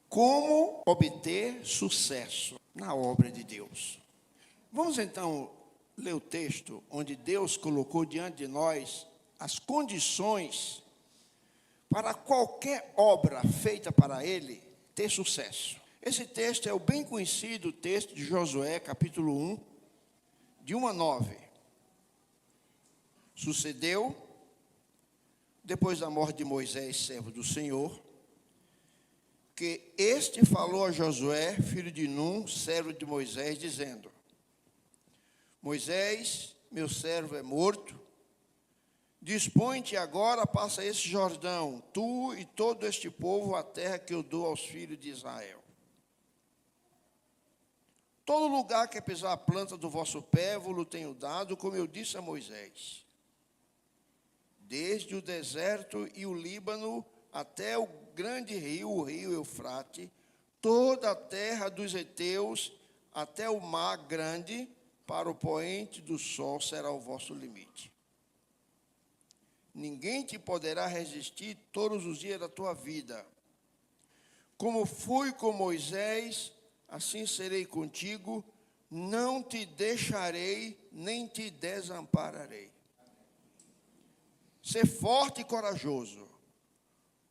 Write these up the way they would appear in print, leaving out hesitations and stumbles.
Como obter sucesso na obra de Deus. Vamos então ler o texto onde Deus colocou diante de nós as condições para qualquer obra feita para Ele ter sucesso. Esse texto é o bem conhecido texto de Josué, capítulo 1, de 1 a 9. Sucedeu, depois da morte de Moisés, servo do Senhor, que este falou a Josué, filho de Num, servo de Moisés, dizendo: Moisés, meu servo é morto, dispõe-te agora, passa esse Jordão, tu e todo este povo, a terra que eu dou aos filhos de Israel. Todo lugar que pisar a planta do vosso pé, vos tenho dado, como eu disse a Moisés. Desde o deserto e o Líbano, até o grande rio, o rio Eufrate, toda a terra dos heteus, até o mar grande, para o poente do sol será o vosso limite. Ninguém te poderá resistir todos os dias da tua vida. Como fui com Moisés, assim serei contigo, não te deixarei, nem te desampararei. Sê forte e corajoso,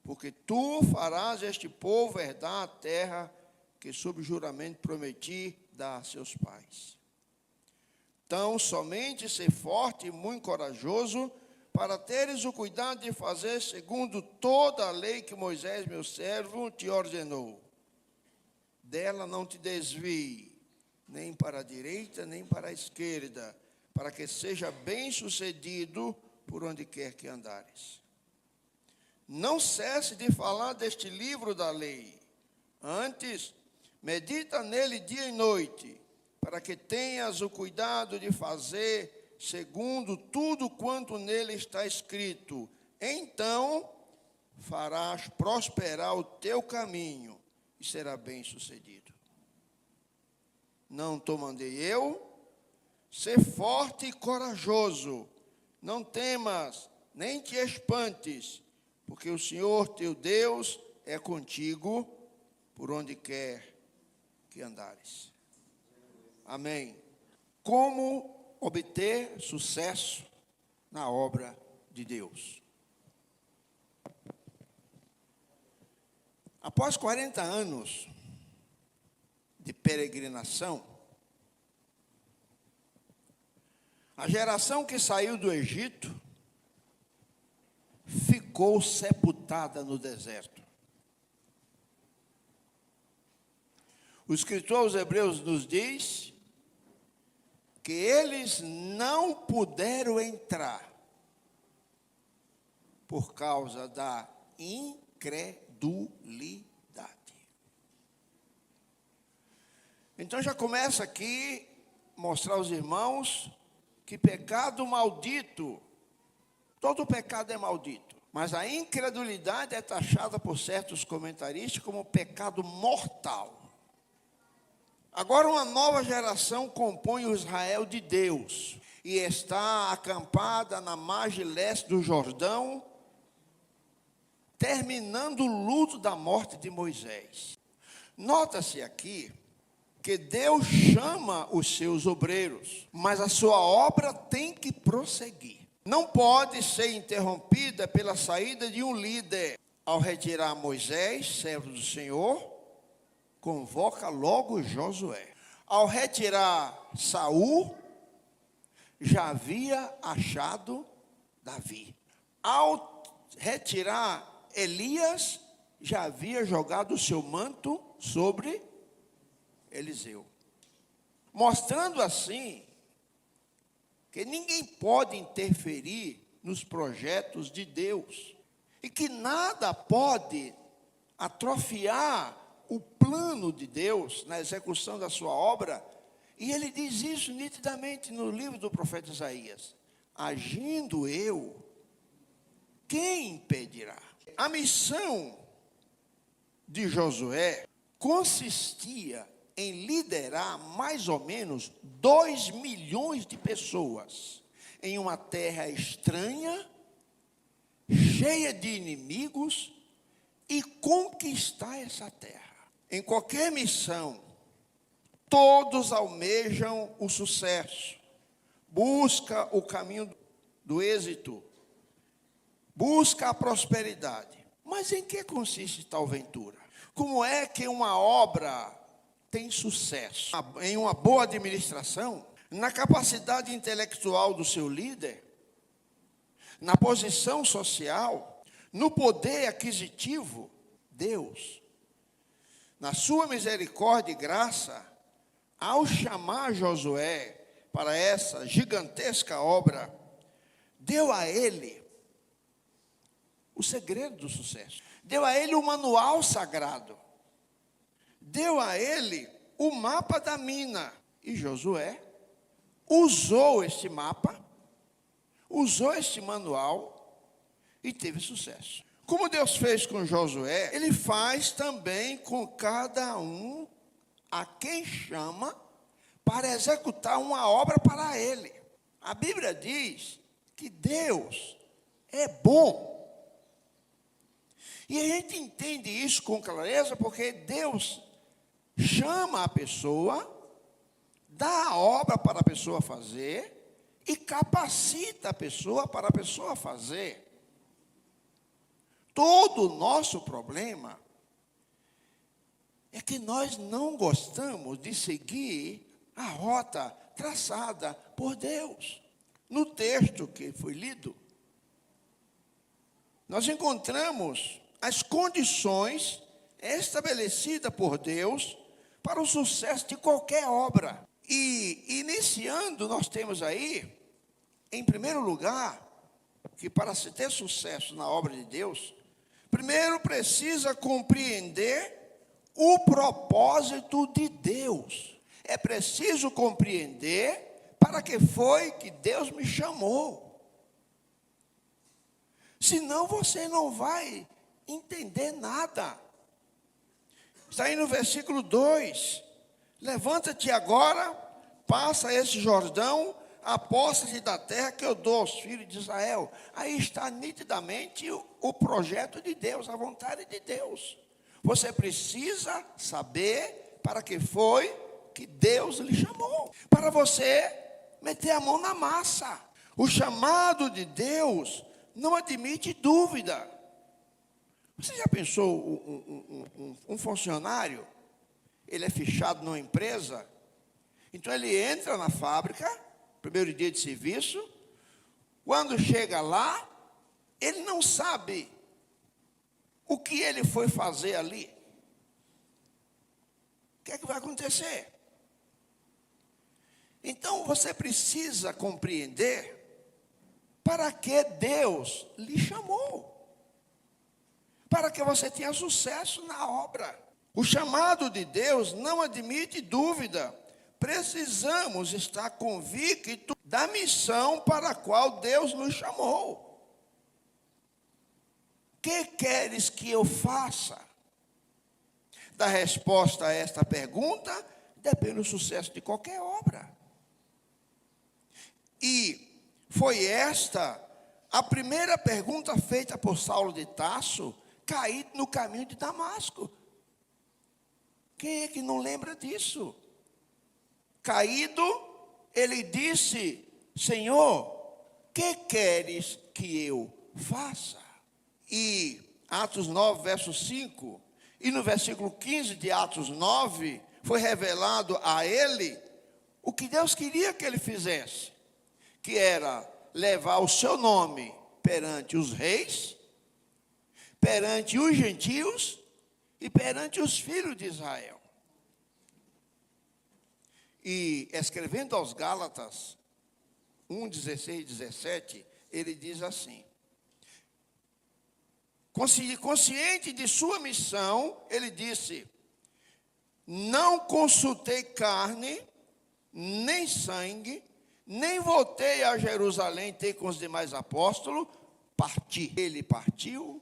porque tu farás este povo herdar a terra que sob juramento prometi dar a seus pais. Então, somente ser forte e muito corajoso, para teres o cuidado de fazer segundo toda a lei que Moisés, meu servo, te ordenou. Dela não te desvie, nem para a direita, nem para a esquerda, para que seja bem-sucedido por onde quer que andares. Não cesse de falar deste livro da lei. Antes, medita nele dia e noite, para que tenhas o cuidado de fazer segundo tudo quanto nele está escrito. Então, farás prosperar o teu caminho e será bem-sucedido. Não te mandei eu? Ser forte e corajoso. Não temas, nem te espantes, porque o Senhor teu Deus é contigo por onde quer que andares. Amém. Como obter sucesso na obra de Deus? Após 40 anos de peregrinação, a geração que saiu do Egito ficou sepultada no deserto. O escritor aos Hebreus nos diz que eles não puderam entrar por causa da incredulidade. Então já começa aqui mostrar aos irmãos que pecado maldito, todo pecado é maldito, mas a incredulidade é taxada por certos comentaristas como pecado mortal. Agora uma nova geração compõe o Israel de Deus e está acampada na margem leste do Jordão, terminando o luto da morte de Moisés. Nota-se aqui que Deus chama os seus obreiros, mas a sua obra tem que prosseguir. Não pode ser interrompida pela saída de um líder. Ao retirar Moisés, servo do Senhor, convoca logo Josué. Ao retirar Saul, já havia achado Davi. Ao retirar Elias, já havia jogado o seu manto sobre Eliseu. Mostrando assim que ninguém pode interferir nos projetos de Deus e que nada pode atrofiar o plano de Deus na execução da sua obra. E ele diz isso nitidamente no livro do profeta Isaías: agindo eu, quem impedirá? A missão de Josué consistia em liderar mais ou menos 2 milhões de pessoas em uma terra estranha, cheia de inimigos, e conquistar essa terra. Em qualquer missão, todos almejam o sucesso, busca o caminho do êxito, busca a prosperidade. Mas em que consiste tal aventura? Como é que uma obra tem sucesso? Em uma boa administração, na capacidade intelectual do seu líder, na posição social, no poder aquisitivo. Deus, na sua misericórdia e graça, ao chamar Josué para essa gigantesca obra, deu a ele o segredo do sucesso. Deu a ele o manual sagrado. Deu a ele o mapa da mina. E Josué usou este mapa, usou este manual e teve sucesso. Como Deus fez com Josué, Ele faz também com cada um a quem chama para executar uma obra para Ele. A Bíblia diz que Deus é bom. E a gente entende isso com clareza porque Deus chama a pessoa, dá a obra para a pessoa fazer e capacita a pessoa para a pessoa fazer. Todo o nosso problema é que nós não gostamos de seguir a rota traçada por Deus. No texto que foi lido, nós encontramos as condições estabelecidas por Deus para o sucesso de qualquer obra. E iniciando, nós temos aí, em primeiro lugar, que para se ter sucesso na obra de Deus, primeiro precisa compreender o propósito de Deus. É preciso compreender para que foi que Deus me chamou. Senão você não vai entender nada. Está aí no versículo 2. Levanta-te agora, passa esse Jordão, aposta-te da terra que eu dou aos filhos de Israel. Aí está nitidamente o projeto de Deus, a vontade de Deus. Você precisa saber para que foi que Deus lhe chamou. Para você meter a mão na massa. O chamado de Deus não admite dúvida. Você já pensou um funcionário? Ele é fichado numa empresa, então ele entra na fábrica, primeiro dia de serviço, quando chega lá, ele não sabe o que ele foi fazer ali. O que é que vai acontecer? Então você precisa compreender para que Deus lhe chamou. Para que você tenha sucesso na obra. O chamado de Deus não admite dúvida. Precisamos estar convictos da missão para a qual Deus nos chamou. O que queres que eu faça? Da resposta a esta pergunta depende do sucesso de qualquer obra. E foi esta a primeira pergunta feita por Saulo de Tarso, caído no caminho de Damasco. Quem é que não lembra disso? Caído, ele disse: Senhor, que queres que eu faça? E Atos 9, verso 5, e no versículo 15 de Atos 9, foi revelado a ele o que Deus queria que ele fizesse, que era levar o seu nome perante os reis, perante os gentios e perante os filhos de Israel. E escrevendo aos Gálatas 1, 16 e 17, ele diz assim: consciente de sua missão, ele disse: não consultei carne, nem sangue, nem voltei a Jerusalém ter com os demais apóstolos, parti. Ele partiu,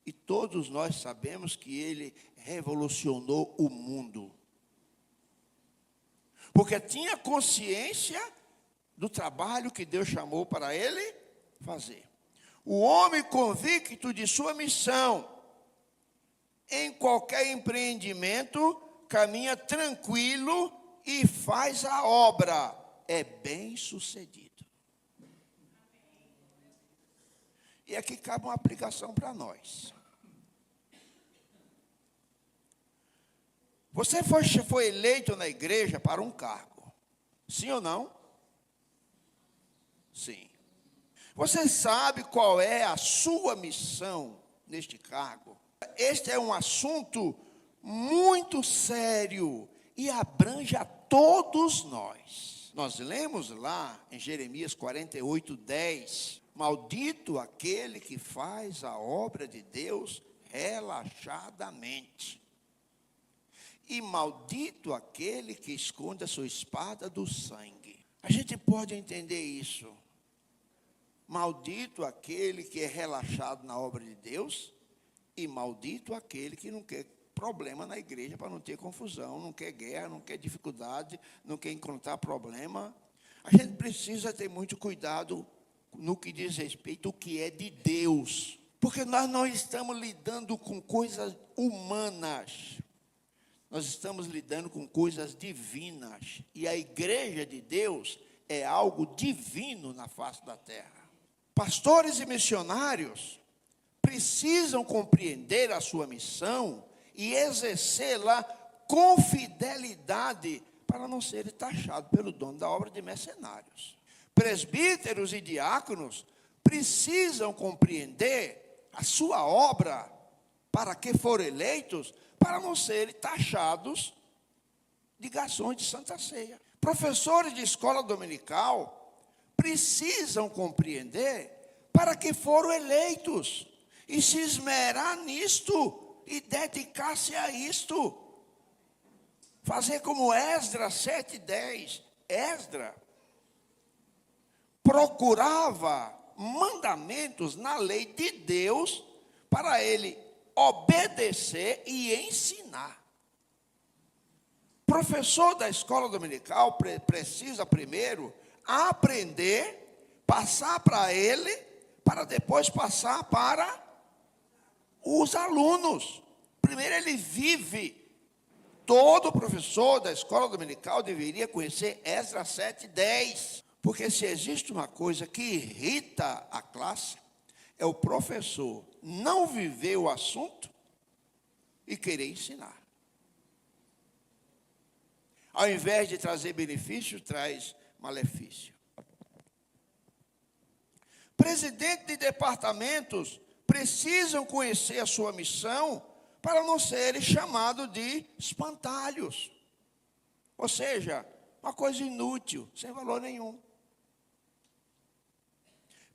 e todos nós sabemos que ele revolucionou o mundo. Porque tinha consciência do trabalho que Deus chamou para ele fazer. O homem convicto de sua missão em qualquer empreendimento, caminha tranquilo e faz a obra, é bem sucedido. E aqui cabe uma aplicação para nós. Você foi eleito na igreja para um cargo, sim ou não? Sim. Você sabe qual é a sua missão neste cargo? Este é um assunto muito sério e abrange a todos nós. Nós lemos lá em Jeremias 48:10, maldito aquele que faz a obra de Deus relaxadamente. E maldito aquele que esconde a sua espada do sangue. A gente pode entender isso. Maldito aquele que é relaxado na obra de Deus, e maldito aquele que não quer problema na igreja, para não ter confusão, não quer guerra, não quer dificuldade, não quer encontrar problema. A gente precisa ter muito cuidado no que diz respeito ao que é de Deus, porque nós não estamos lidando com coisas humanas, nós estamos lidando com coisas divinas, e a igreja de Deus é algo divino na face da terra. Pastores e missionários precisam compreender a sua missão e exercê-la com fidelidade para não serem taxados pelo dono da obra de mercenários. Presbíteros e diáconos precisam compreender a sua obra para que foram eleitos, para não serem taxados de garçons de Santa Ceia. Professores de escola dominical precisam compreender para que foram eleitos e se esmerar nisto e dedicar-se a isto. Fazer como Esdras 7:10. Esdras procurava mandamentos na lei de Deus para ele obedecer e ensinar. Professor da escola dominical precisa primeiro aprender, passar para ele, para depois passar para os alunos. Primeiro ele vive. Todo professor da escola dominical deveria conhecer Esdras 7:10. Porque se existe uma coisa que irrita a classe, é o professor não viver o assunto e querer ensinar. Ao invés de trazer benefício, traz malefício. Presidentes de departamentos precisam conhecer a sua missão para não serem chamados de espantalhos. Ou seja, uma coisa inútil, sem valor nenhum.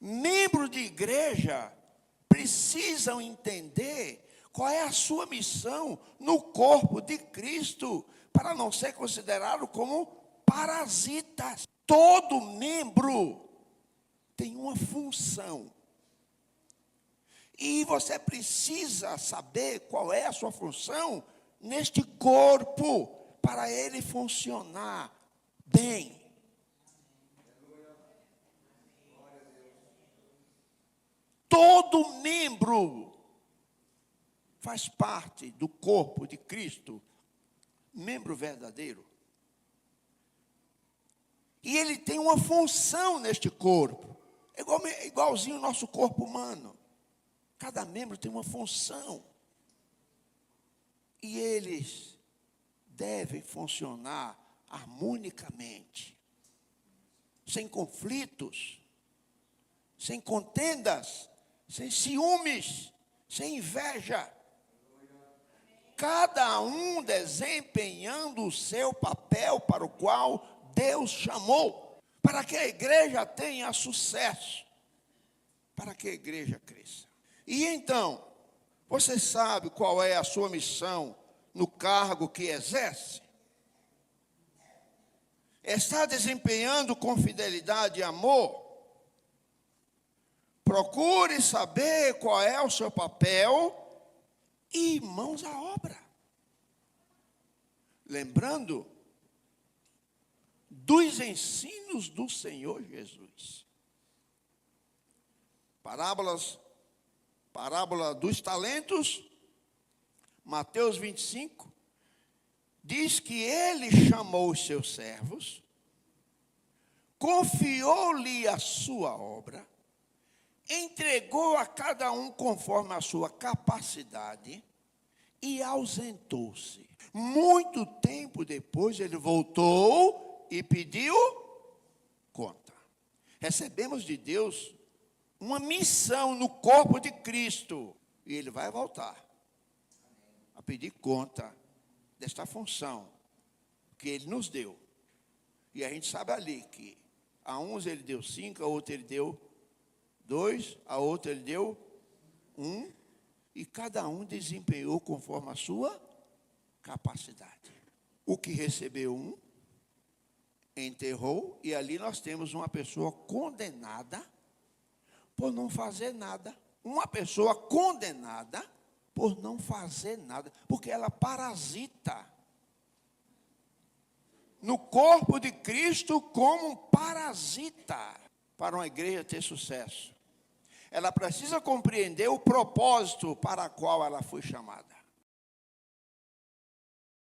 Membros de igreja precisam entender qual é a sua missão no corpo de Cristo, para não ser considerado como parasitas. Todo membro tem uma função. E você precisa saber qual é a sua função neste corpo, para ele funcionar bem. Todo membro faz parte do corpo de Cristo, membro verdadeiro. E ele tem uma função neste corpo, igualzinho o nosso corpo humano. Cada membro tem uma função. E eles devem funcionar harmonicamente, sem conflitos, sem contendas, sem ciúmes, sem inveja. Cada um desempenhando o seu papel para o qual Deus chamou, para que a igreja tenha sucesso, para que a igreja cresça. E então, você sabe qual é a sua missão no cargo que exerce? Está desempenhando com fidelidade e amor? Procure saber qual é o seu papel e mãos à obra. Lembrando dos ensinos do Senhor Jesus. Parábola dos talentos, Mateus 25, diz que ele chamou os seus servos, confiou-lhe a sua obra, entregou a cada um conforme a sua capacidade e ausentou-se. Muito tempo depois ele voltou e pediu conta. Recebemos de Deus uma missão no corpo de Cristo e ele vai voltar a pedir conta desta função que ele nos deu. E a gente sabe ali que a uns ele deu 5, a outro ele deu 2, a outro ele deu 1, e cada um desempenhou conforme a sua capacidade. O que recebeu 1, enterrou, e ali nós temos uma pessoa condenada por não fazer nada. Uma pessoa condenada por não fazer nada, porque ela parasita no corpo de Cristo como um parasita. Para uma igreja ter sucesso, ela precisa compreender o propósito para o qual ela foi chamada.